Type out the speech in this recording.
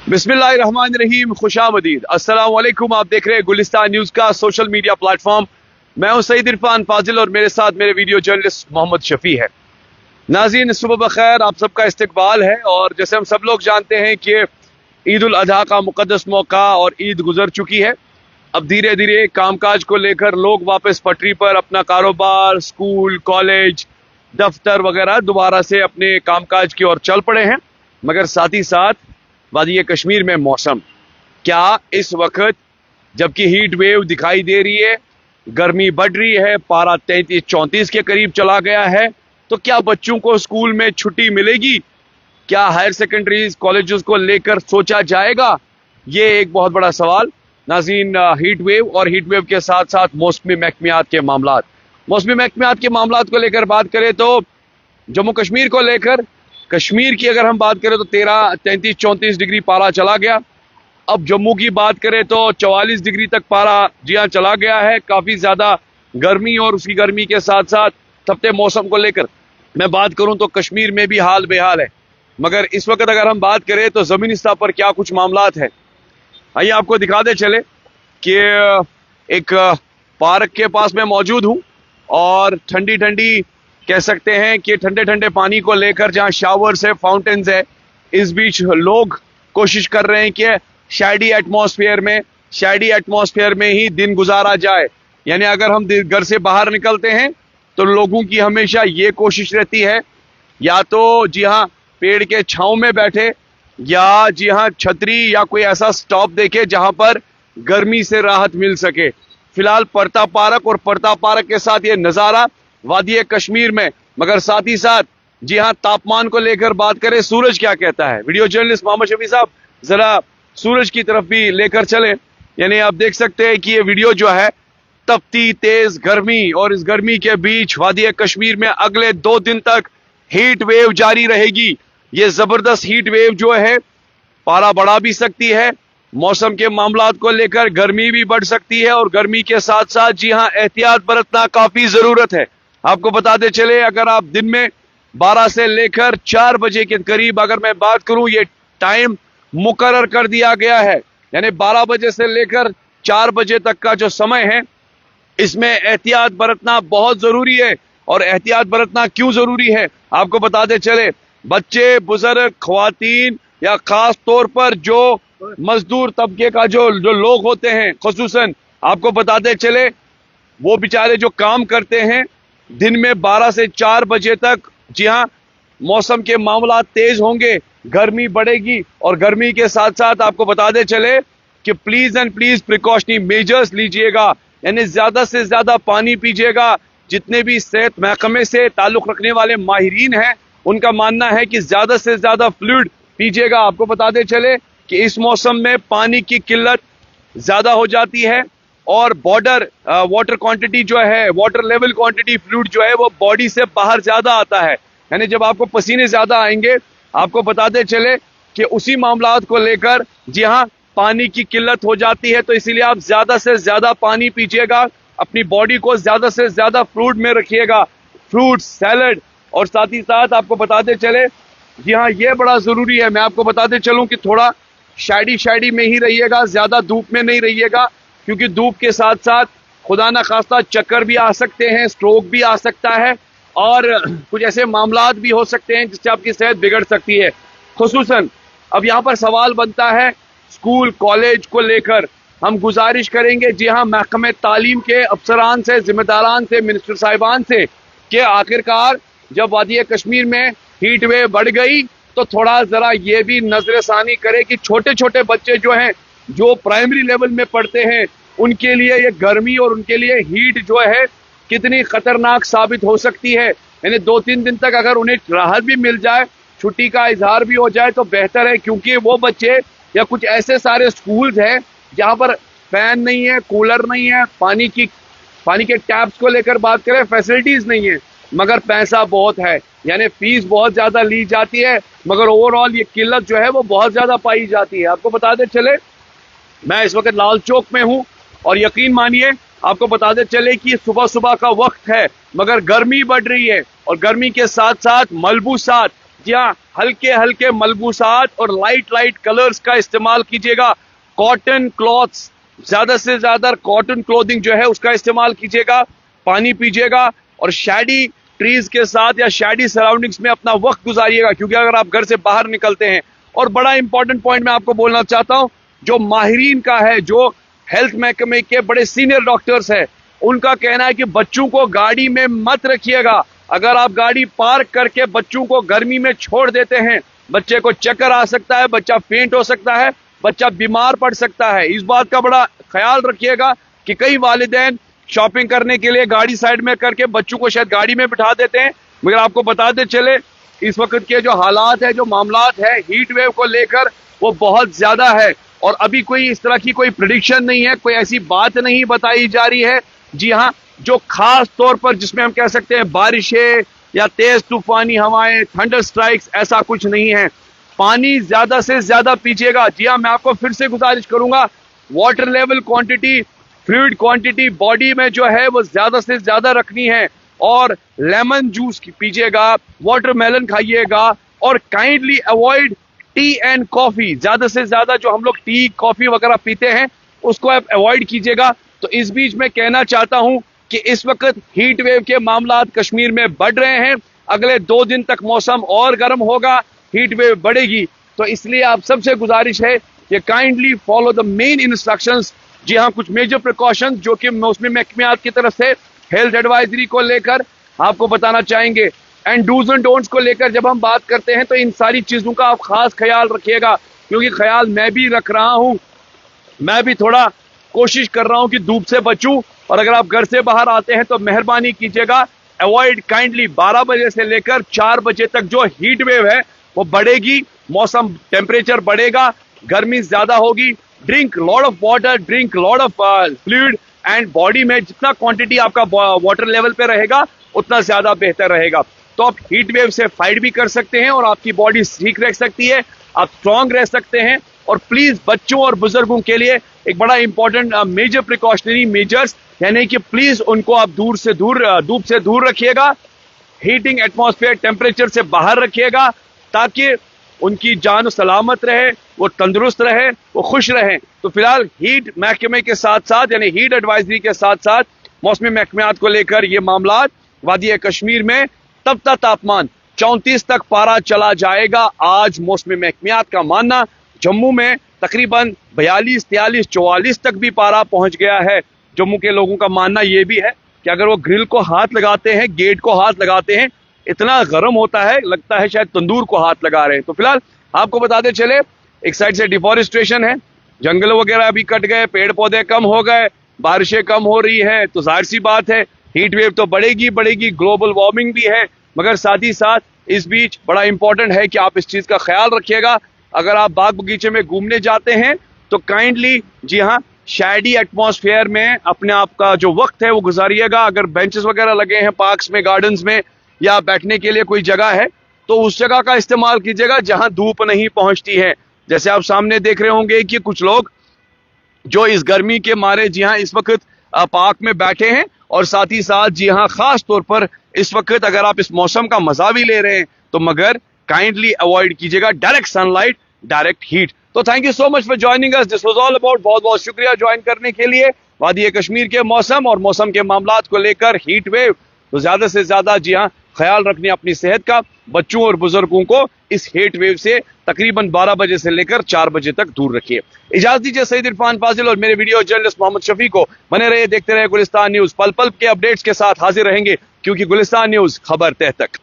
बिस्मिल्लाहिर्रहमानिर्रहीम, खुशामदीद, अस्सलाम वालेकुम। आप देख रहे हैं गुलिस्तान न्यूज का सोशल मीडिया प्लेटफॉर्म। मैं हूं सईद इरफान फाजिल और मेरे साथ मेरे वीडियो जर्नलिस्ट मोहम्मद शफी है। नाज़रीन, सुबह बखैर, आप सबका इस्तकबाल है। और जैसे हम सब लोग जानते हैं कि ईद उल अजहा का मुकद्दस मौका और ईद गुजर चुकी है। अब धीरे धीरे कामकाज को लेकर लोग वापस पटरी पर अपना कारोबार, स्कूल, कॉलेज, दफ्तर वगैरह दोबारा से अपने कामकाज की ओर चल पड़े हैं। मगर साथ ही साथ वादी कश्मीर में मौसम क्या इस वक्त, जबकि हीट वेव दिखाई दे रही है, गर्मी बढ़ रही है, पारा 33-34 के करीब चला गया है, तो क्या बच्चों को स्कूल में छुट्टी मिलेगी? क्या हायर सेकेंडरीज, कॉलेजेस को लेकर सोचा जाएगा? ये एक बहुत बड़ा सवाल। नाज़रीन, हीट वेव और हीट वेव के साथ साथ मौसमी महकमियात के मामलात, मौसमी महकमियात के मामलात को लेकर बात करें तो जम्मू कश्मीर को लेकर, कश्मीर की अगर हम बात करें तो 33-34 डिग्री पारा चला गया। अब जम्मू की बात करें तो 44 डिग्री तक पारा जी हाँ चला गया है। काफी ज्यादा गर्मी, और उसकी गर्मी के साथ साथ तपते मौसम को लेकर मैं बात करूं तो कश्मीर में भी हाल बेहाल है। मगर इस वक्त अगर हम बात करें तो जमीनी सतह पर क्या कुछ मामलात है, आइए आपको दिखा दे चले कि एक पार्क के पास मैं मौजूद हूं और ठंडी ठंडी कह सकते हैं कि ठंडे ठंडे पानी को लेकर जहां शावर्स है, फाउंटेन्स है, इस बीच लोग कोशिश कर रहे हैं कि शैडी एटमॉस्फेयर में ही दिन गुजारा जाए। यानी अगर हम घर से बाहर निकलते हैं तो लोगों की हमेशा ये कोशिश रहती है या तो जी हाँ पेड़ के छांव में बैठे, या जी हाँ छतरी या कोई ऐसा स्टॉप देखे जहां पर गर्मी से राहत मिल सके। फिलहाल परता पार्क और परता पार्क के साथ ये नजारा वादी कश्मीर में। मगर साथ ही साथ जी हाँ तापमान को लेकर बात करें, सूरज क्या कहता है। वीडियो जर्नलिस्ट मोहम्मद शफी साहब जरा सूरज की तरफ भी लेकर चले। यानी आप देख सकते हैं कि ये वीडियो जो है तपती तेज गर्मी, और इस गर्मी के बीच वादी कश्मीर में अगले 2 दिन तक हीट वेव जारी रहेगी। ये जबरदस्त हीट वेव जो है पारा बढ़ा भी सकती है, मौसम के मामलात को लेकर गर्मी भी बढ़ सकती है, और गर्मी के साथ साथ जी हाँ एहतियात बरतना काफी जरूरत है। आपको बताते चले, अगर आप दिन में 12 से लेकर 4 बजे के करीब अगर मैं बात करूं, ये टाइम मुकर्रर कर दिया गया है। यानी 12 बजे से लेकर 4 बजे तक का जो समय है, इसमें एहतियात बरतना बहुत जरूरी है। और एहतियात बरतना क्यों जरूरी है आपको बताते चले, बच्चे, बुजुर्ग, ख्वातीन या खास तौर पर जो मजदूर तबके का जो लोग होते हैं, खुसूसन आपको बताते चले वो बेचारे जो काम करते हैं दिन में 12 से 4 बजे तक, जी हाँ मौसम के मामला तेज होंगे, गर्मी बढ़ेगी। और गर्मी के साथ साथ आपको बताते चले कि please and please precautionary measures लीजिएगा। यानी ज्यादा से ज्यादा पानी पीजिएगा। जितने भी सेहत महकमे से ताल्लुक रखने वाले माहिरीन हैं, उनका मानना है कि ज्यादा से ज्यादा फ्लूइड पीजिएगा। आपको बताते चले कि इस मौसम में पानी की किल्लत ज्यादा हो जाती है, और बॉर्डर वाटर क्वांटिटी जो है, वाटर लेवल क्वांटिटी फ्लूइड जो है वो बॉडी से बाहर ज्यादा आता है। यानी जब आपको पसीने ज्यादा आएंगे, आपको बताते चले कि उसी मामलात को लेकर जी हाँ पानी की किल्लत हो जाती है। तो इसीलिए आप ज्यादा से ज्यादा पानी पीजिएगा, अपनी बॉडी को ज्यादा से ज्यादा फ्लूइड में रखिएगा, फ्रूट, सैलड। और साथ ही साथ आपको बताते चले, जी हाँ ये बड़ा जरूरी है, मैं आपको बताते चलूं कि थोड़ा शैडी में ही रहिएगा, ज्यादा धूप में नहीं रहिएगा, क्योंकि धूप के साथ साथ खुदा ना खास्ता चक्कर भी आ सकते हैं, स्ट्रोक भी आ सकता है, और कुछ ऐसे मामलात भी हो सकते हैं जिससे आपकी सेहत बिगड़ सकती है। खुसूसन अब यहाँ पर सवाल बनता है स्कूल, कॉलेज को लेकर। हम गुजारिश करेंगे जी हाँ महकमे तालीम के अफसरान से, जिम्मेदारान से, मिनिस्टर साहिबान से, कि आखिरकार जब वादी कश्मीर में हीट वेव बढ़ गई तो थोड़ा जरा ये भी नजरसानी करे कि छोटे छोटे बच्चे जो हैं, जो प्राइमरी लेवल में पढ़ते हैं, उनके लिए ये गर्मी और उनके लिए हीट जो है कितनी खतरनाक साबित हो सकती है। यानी 2-3 दिन तक अगर उन्हें राहत भी मिल जाए, छुट्टी का इजहार भी हो जाए तो बेहतर है, क्योंकि वो बच्चे या कुछ ऐसे सारे स्कूल्स हैं जहां पर फैन नहीं है, कूलर नहीं है, पानी के टैप्स को लेकर बात करें, फैसिलिटीज नहीं है, मगर पैसा बहुत है। यानी फीस बहुत ज्यादा ली जाती है, मगर ओवरऑल ये किल्लत जो है वो बहुत ज्यादा पाई जाती है। आपको बताते चले मैं इस वक्त लाल चौक में हूं, और यकीन मानिए आपको बताते चले कि सुबह सुबह का वक्त है, मगर गर्मी बढ़ रही है, और गर्मी के साथ साथ मलबूसात, जी हाँ, हल्के हल्के मलबूसात और लाइट कलर्स का इस्तेमाल कीजिएगा। कॉटन क्लॉथ्स, ज्यादा से ज्यादा कॉटन क्लोथिंग जो है उसका इस्तेमाल कीजिएगा। पानी पीजिएगा और शैडी ट्रीज के साथ या शैडी सराउंडिंग्स में अपना वक्त गुजारिएगा, क्योंकि अगर आप घर से बाहर निकलते हैं। और बड़ा इंपॉर्टेंट पॉइंट मैं आपको बोलना चाहता हूं, जो माहिरीन का है, जो हेल्थ महकमे के बड़े सीनियर डॉक्टर्स हैं, उनका कहना है कि बच्चों को गाड़ी में मत रखिएगा। अगर आप गाड़ी पार्क करके बच्चों को गर्मी में छोड़ देते हैं, बच्चे को चक्कर आ सकता है, बच्चा फेंट हो सकता है, बच्चा बीमार पड़ सकता है। इस बात का बड़ा ख्याल रखिएगा कि कई वालिदैन शॉपिंग करने के लिए गाड़ी साइड में करके बच्चों को शायद गाड़ी में बिठा देते हैं। मगर आपको बताते चले, इस वक्त के जो हालात है, जो मामलात है हीट वेव को लेकर, वो बहुत ज्यादा है। और अभी कोई इस तरह की कोई प्रेडिक्शन नहीं है, कोई ऐसी बात नहीं बताई जा रही है। जी हाँ, जो खास तौर पर जिसमें हम कह सकते हैं बारिशें या तेज तूफानी हवाएं, थंडर स्ट्राइक्स, ऐसा कुछ नहीं है। पानी ज्यादा से ज्यादा पीजिएगा। जी हाँ, मैं आपको फिर से गुजारिश करूंगा, water level quantity, fluid quantity body में जो है वो ज्यादा से ज्यादा रखनी है। और लेमन जूस पीजिएगा, वाटरमेलन खाइएगा, और kindly avoid T and coffee. ज्यादा से ज्यादा जो हम लोग टी कॉफी वगैरह पीते हैं उसको आप अवॉइड कीजिएगा। तो इस बीच में कहना चाहता हूं कि इस वक्त हीट वेव के मामलात कश्मीर में बढ़ रहे हैं। अगले 2 दिन तक मौसम और गर्म होगा, हीट वेव बढ़ेगी। तो इसलिए आप सबसे गुजारिश है कि kindly follow the main instructions. जी हाँ, कुछ मेजर प्रिकॉशंस जो कि मौसमी महकमियात की तरफ से हेल्थ एडवाइजरी को लेकर आपको बताना चाहेंगे। एंड डूज एंड डोंट्स को लेकर जब हम बात करते हैं तो इन सारी चीजों का आप खास ख्याल रखिएगा, क्योंकि ख्याल मैं भी रख रहा हूं। मैं भी थोड़ा कोशिश कर रहा हूं कि धूप से बचूं। और अगर आप घर से बाहर आते हैं तो मेहरबानी कीजिएगा, अवॉइड काइंडली 12 बजे से लेकर 4 बजे तक जो हीट वेव है वो बढ़ेगी, मौसम टेम्परेचर बढ़ेगा, गर्मी ज्यादा होगी। Drink lot of water, drink lot of fluid, and body में जितना क्वांटिटी आपका वाटर लेवल पे रहेगा उतना ज्यादा बेहतर रहेगा। तो आप हीट वेव से फाइट भी कर सकते हैं और आपकी बॉडी ठीक रह सकती है, आप स्ट्रांग रह सकते हैं। और प्लीज बच्चों और बुजुर्गों के लिए एक बड़ा इंपॉर्टेंट मेजर प्रिकॉशनरी मेजर्स, यानी कि प्लीज उनको आप धूप से दूर रखिएगा, हीटिंग एटमॉस्फेयर टेम्परेचर से बाहर रखिएगा, ताकि उनकी जान सलामत रहे, वो तंदुरुस्त रहे, वो खुश रहे। तो फिलहाल हीट महकमे के साथ साथ, यानी हीट एडवाइजरी के साथ साथ मौसमी महकमियात को लेकर ये मामलात, वादी कश्मीर में तब तापमान 34 तक पारा चला जाएगा। आज मौसमी महकमियात का मानना जम्मू में तकरीबन 42, 43, 44 तक भी पारा पहुंच गया है। जम्मू के लोगों का मानना यह भी है कि अगर वो ग्रिल को हाथ लगाते हैं, गेट को हाथ लगाते हैं, इतना गर्म होता है, लगता है शायद तंदूर को हाथ लगा रहे हैं। तो फिलहाल आपको बताते चले, एक साइड से डिफॉरेस्टेशन है, जंगल वगैरह अभी कट गए, पेड़ पौधे कम हो गए, बारिशें कम हो रही है, तो जाहिर सी बात है हीट वेव तो बढ़ेगी, ग्लोबल वार्मिंग भी है। मगर साथ ही साथ इस बीच बड़ा इंपॉर्टेंट है कि आप इस चीज का ख्याल रखिएगा। अगर आप बाग बगीचे में घूमने जाते हैं तो काइंडली, जी हाँ, शैडी एटमॉस्फेयर में अपने आप का जो वक्त है वो गुजारिएगा। अगर बेंचेस वगैरह लगे हैं पार्क्स में, गार्डन्स में, या बैठने के लिए कोई जगह है तो उस जगह का इस्तेमाल कीजिएगा जहां धूप नहीं पहुंचती है। जैसे आप सामने देख रहे होंगे कि कुछ लोग जो इस गर्मी के मारे, जी हाँ, इस वक्त पार्क में बैठे हैं। और साथ ही साथ, जी हाँ, खास तौर पर इस वक्त अगर आप इस मौसम का मजा भी ले रहे हैं तो मगर काइंडली अवॉइड कीजिएगा डायरेक्ट सनलाइट, डायरेक्ट हीट। तो thank you so much for joining us, this was all about. बहुत बहुत शुक्रिया ज्वाइन करने के लिए। वादी कश्मीर के मौसम और मौसम के मामलात को लेकर हीट वेव, तो ज्यादा से ज्यादा, जी हाँ, ख्याल रखने अपनी सेहत का। बच्चों और बुजुर्गों को इस हीट वेव से तकरीबन 12 बजे से लेकर 4 बजे तक दूर रखिए। इजाजत दीजिए सईद इरफान फाजिल और मेरे वीडियो जर्नलिस्ट मोहम्मद शफी को। बने रहिए, देखते रहे गुलिस्तान न्यूज। पल पल के अपडेट्स के साथ हाजिर रहेंगे, क्योंकि गुलिस्तान न्यूज खबर तह तक।